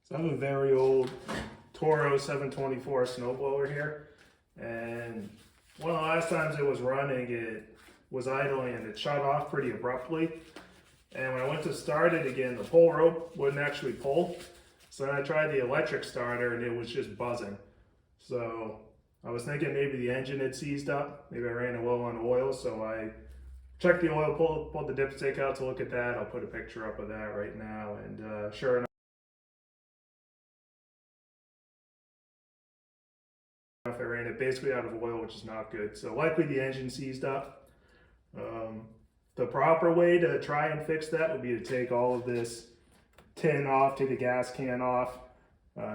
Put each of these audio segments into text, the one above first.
So I have a very old Toro 724 snowblower here, and one of the last times it was running, it was idling and it shut off pretty abruptly. And when I went to start it again, the pull rope wouldn't actually pull. So then I tried the electric starter and it was just buzzing. So I was thinking maybe the engine had seized up. Maybe I ran low on oil, so I checked the oil, pulled the dipstick out to look at that. I'll put a picture up of that right now, and sure enough, I ran it basically out of oil, which is not good. So likely the engine seized up. The proper way to try and fix that would be to take all of this tin off, take the gas can off,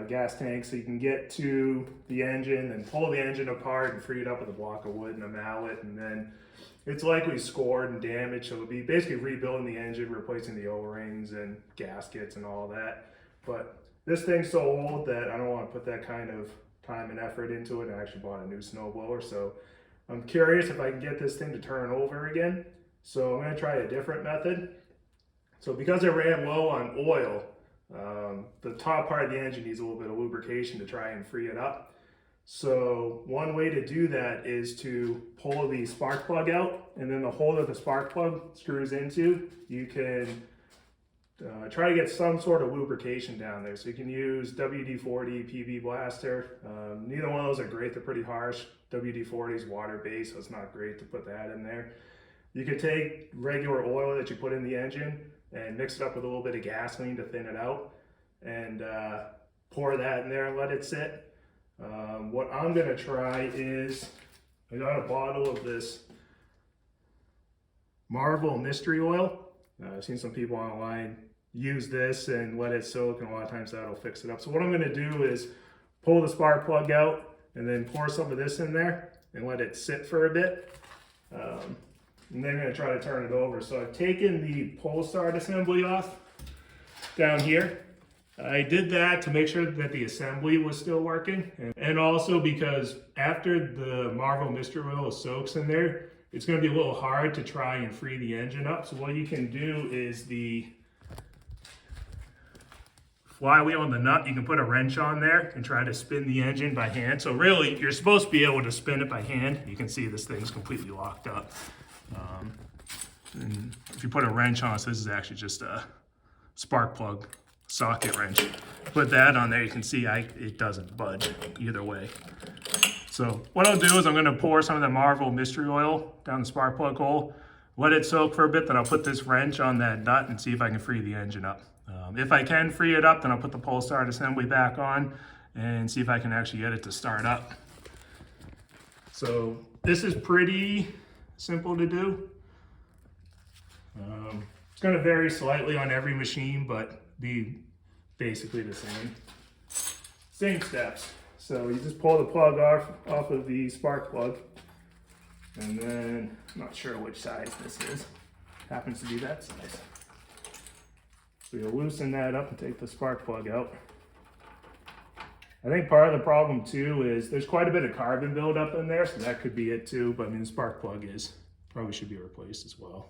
gas tank, so you can get to the engine and pull the engine apart and free it up with a block of wood and a mallet, and then it's likely scored and damaged, so it would be basically rebuilding the engine, replacing the O-rings and gaskets and all that. But this thing's so old that I don't want to put that kind of time and effort into it. I actually bought a new snowblower, so I'm curious if I can get this thing to turn over again. So I'm going to try a different method. So because I ran low on oil, the top part of the engine needs a little bit of lubrication to try and free it up. So one way to do that is to pull the spark plug out, and then the hole that the spark plug screws into, you can try to get some sort of lubrication down there. So you can use WD-40, PB Blaster. Neither one of those are great, they're pretty harsh. WD-40 is water-based, so it's not great to put that in there. You could take regular oil that you put in the engine and mix it up with a little bit of gasoline to thin it out, and pour that in there and let it sit. What I'm gonna try is, I got a bottle of this Marvel mystery oil. I've seen some people online use this and let it soak, and a lot of times that'll fix it up. So what I'm gonna do is pull the spark plug out and then pour some of this in there and let it sit for a bit. And then I'm going to try to turn it over. So I've taken the pole start assembly off down here. I did that to make sure that the assembly was still working. And also because after the Marvel Mystery Oil soaks in there, it's going to be a little hard to try and free the engine up. So what you can do is the flywheel and the nut, you can put a wrench on there and try to spin the engine by hand. So really, you're supposed to be able to spin it by hand. You can see this thing's completely locked up. And if you put a wrench on, so this is actually just a spark plug socket wrench. Put that on there, you can see it doesn't budge either way. So what I'll do is I'm going to pour some of the Marvel Mystery Oil down the spark plug hole, let it soak for a bit, then I'll put this wrench on that nut and see if I can free the engine up. If I can free it up, then I'll put the pole start assembly back on and see if I can actually get it to start up. So this is pretty simple to do. It's going to vary slightly on every machine, but be basically the same steps. So you just pull the plug off of the spark plug, and then I'm not sure which size this is. Happens to be that size. So you'll loosen that up and take the spark plug out. I think part of the problem too is there's quite a bit of carbon buildup in there, so that could be it too. But I mean, the spark plug probably should be replaced as well.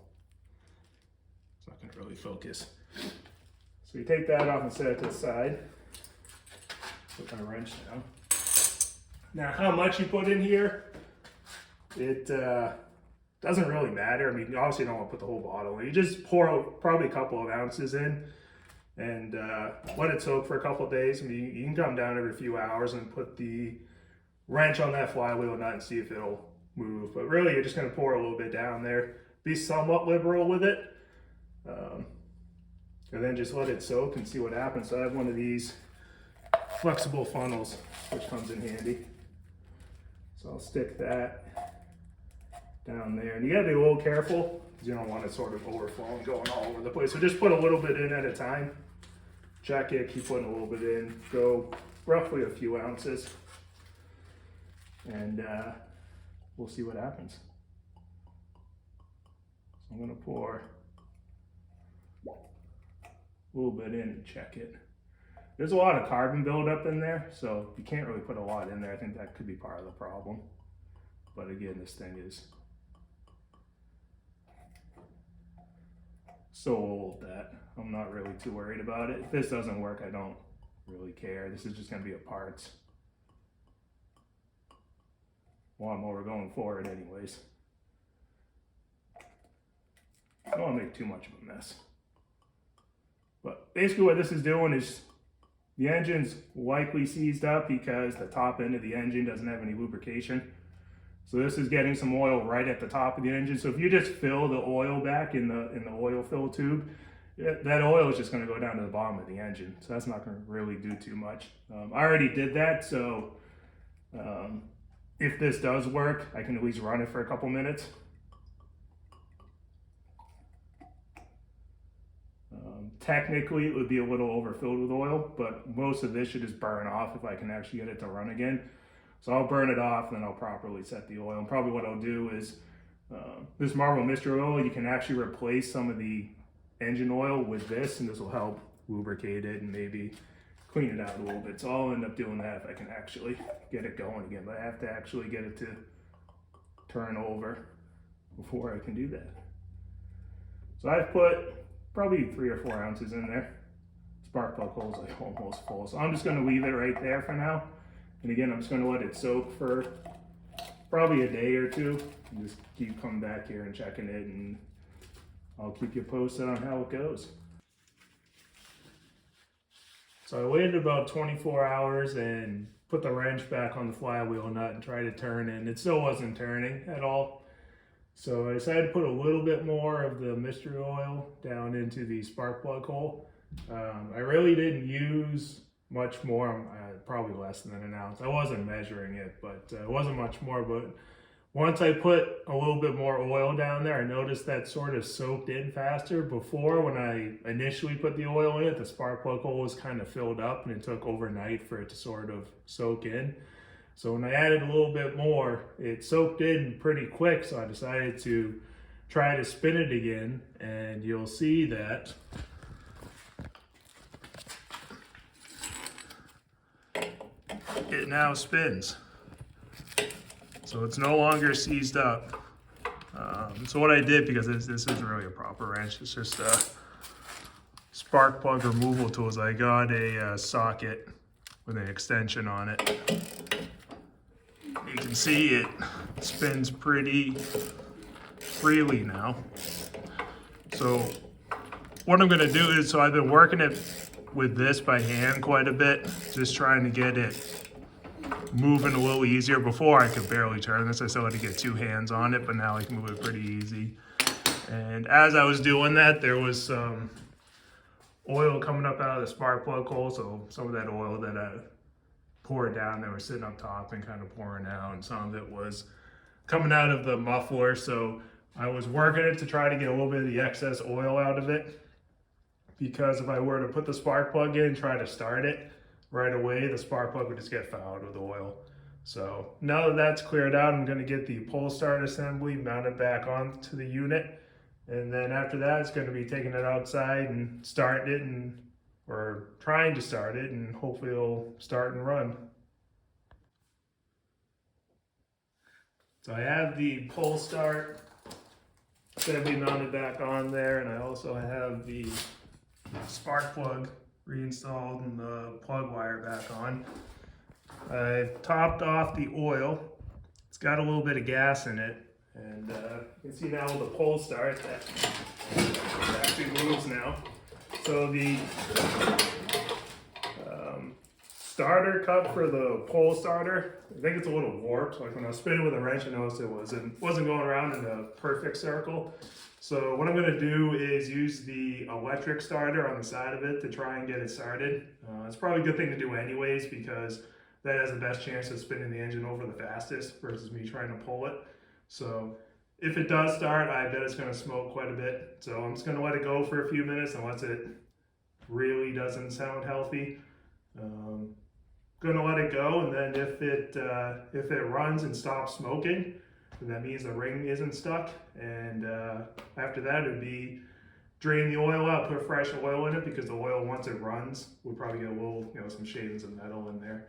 It's not going to really focus. So you take that off and set it to the side. Put my wrench down. Now, how much you put in here, it doesn't really matter. I mean, obviously you don't want to put the whole bottle in. You just pour probably a couple of ounces in and let it soak for a couple of days. I mean, you can come down every few hours and put the wrench on that flywheel nut and see if it'll move. But really, you're just going to pour a little bit down there. Be somewhat liberal with it. And then just let it soak and see what happens. So I have one of these flexible funnels, which comes in handy. So I'll stick that down there. And you gotta be a little careful because you don't want it sort of overflowing, going all over the place. So just put a little bit in at a time. Check it, keep putting a little bit in. Go roughly a few ounces. And we'll see what happens. So I'm gonna pour a little bit in and check it. There's a lot of carbon buildup in there, so you can't really put a lot in there. I think that could be part of the problem. But again, this thing is so old that I'm not really too worried about it. If this doesn't work, I don't really care. This is just going to be a parts lawnmower going forward anyways. I don't want to make too much of a mess. But basically what this is doing is the engine's likely seized up because the top end of the engine doesn't have any lubrication. So this is getting some oil right at the top of the engine. So if you just fill the oil back in the oil fill tube, that oil is just going to go down to the bottom of the engine. So that's not going to really do too much. I already did that, so if this does work, I can at least run it for a couple minutes. Technically, it would be a little overfilled with oil, but most of this should just burn off if I can actually get it to run again. So I'll burn it off, and then I'll properly set the oil. And probably what I'll do is, this Marvel Mystery Oil, you can actually replace some of the engine oil with this, and this will help lubricate it and maybe clean it out a little bit. So I'll end up doing that if I can actually get it going again. But I have to actually get it to turn over before I can do that. So I've put probably 3 or 4 ounces in there. Spark plug hole's like almost full. So I'm just gonna leave it right there for now. And again, I'm just gonna let it soak for probably a day or two. And just keep coming back here and checking it, and I'll keep you posted on how it goes. So I waited about 24 hours and put the wrench back on the flywheel nut and tried to turn it, and it still wasn't turning at all. So I decided to put a little bit more of the mystery oil down into the spark plug hole. I really didn't use much more, probably less than an ounce. I wasn't measuring it, but it wasn't much more. But once I put a little bit more oil down there, I noticed that sort of soaked in faster. Before, when I initially put the oil in it, the spark plug hole was kind of filled up, and it took overnight for it to sort of soak in. So when I added a little bit more, it soaked in pretty quick, so I decided to try to spin it again, and you'll see that it now spins. So it's no longer seized up. So what I did, because this is really a proper wrench, it's just a spark plug removal tools. I got a socket with an extension on it. You can see it spins pretty freely now. So what I'm gonna do is, so I've been working it with this by hand quite a bit, just trying to get it moving a little easier. Before I could barely turn this, I still had to get 2 hands on it, but now I can move it pretty easy. And as I was doing that, there was some oil coming up out of the spark plug hole, so some of that oil that I poured down there was sitting up top and kind of pouring out, and some of it was coming out of the muffler. So I was working it to try to get a little bit of the excess oil out of it, because if I were to put the spark plug in and try to start it right away, the spark plug would just get fouled with oil. So now that that's cleared out, I'm going to get the pull start assembly mounted back onto the unit, and then after that it's going to be taking it outside and starting it, and or trying to start it, and hopefully it'll start and run. So I have the pull start assembly mounted back on there, and I also have the spark plug reinstalled and the plug wire back on. I've topped off the oil. It's got a little bit of gas in it, and you can see now with the pull start that it actually moves now. So the starter cup for the pole starter, I think it's a little warped. Like when I was spinning with a wrench, I noticed it wasn't going around in a perfect circle. So what I'm going to do is use the electric starter on the side of it to try and get it started. It's probably a good thing to do anyways, because that has the best chance of spinning the engine over the fastest versus me trying to pull it. So if it does start, I bet it's going to smoke quite a bit. So I'm just going to let it go for a few minutes unless it really doesn't sound healthy. Going to let it go, and then if it runs and stops smoking, then that means the ring isn't stuck. And after that, it would be drain the oil out, put fresh oil in it, because the oil, once it runs, will probably get a little, some shavings of metal in there.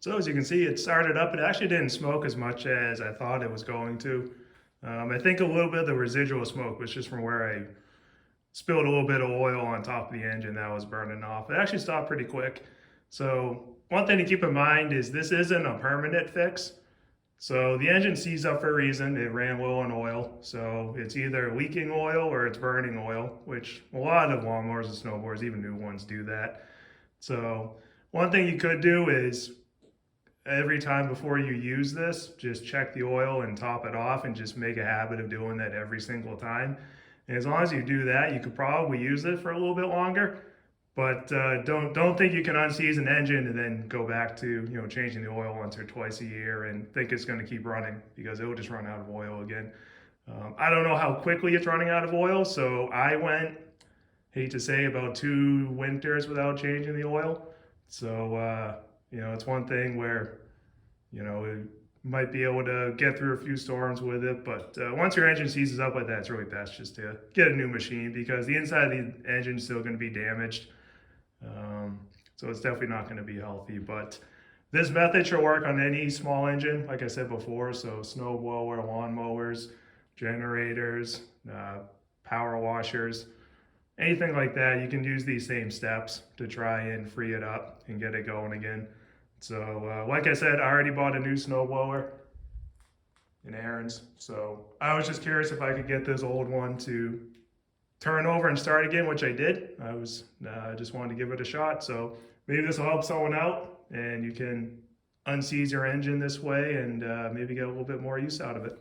So as you can see, it started up. It actually didn't smoke as much as I thought it was going to. I think a little bit of the residual smoke was just from where I spilled a little bit of oil on top of the engine that was burning off. It actually stopped pretty quick. So one thing to keep in mind is this isn't a permanent fix. So the engine seized up for a reason. It ran low on oil. So it's either leaking oil or it's burning oil, which a lot of lawnmowers and snowboards, even new ones, do that. So one thing you could do is every time before you use this, just check the oil and top it off, and just make a habit of doing that every single time. And as long as you do that, you could probably use it for a little bit longer. But don't think you can unseize an engine and then go back to changing the oil once or twice a year and think it's going to keep running, because it will just run out of oil again. I don't know how quickly it's running out of oil, so I went, hate to say, about 2 winters without changing the oil. So it's one thing where it might be able to get through a few storms with it, but once your engine seizes up like that, it's really best just to get a new machine, because the inside of the engine is still going to be damaged. So it's definitely not going to be healthy. But this method should work on any small engine, like I said before. So snowblower, lawnmowers, generators, power washers, anything like that. You can use these same steps to try and free it up and get it going again. So like I said, I already bought a new snowblower in Aaron's. So I was just curious if I could get this old one to turn over and start again, which I did. I just wanted to give it a shot. So maybe this will help someone out, and you can unseize your engine this way and maybe get a little bit more use out of it.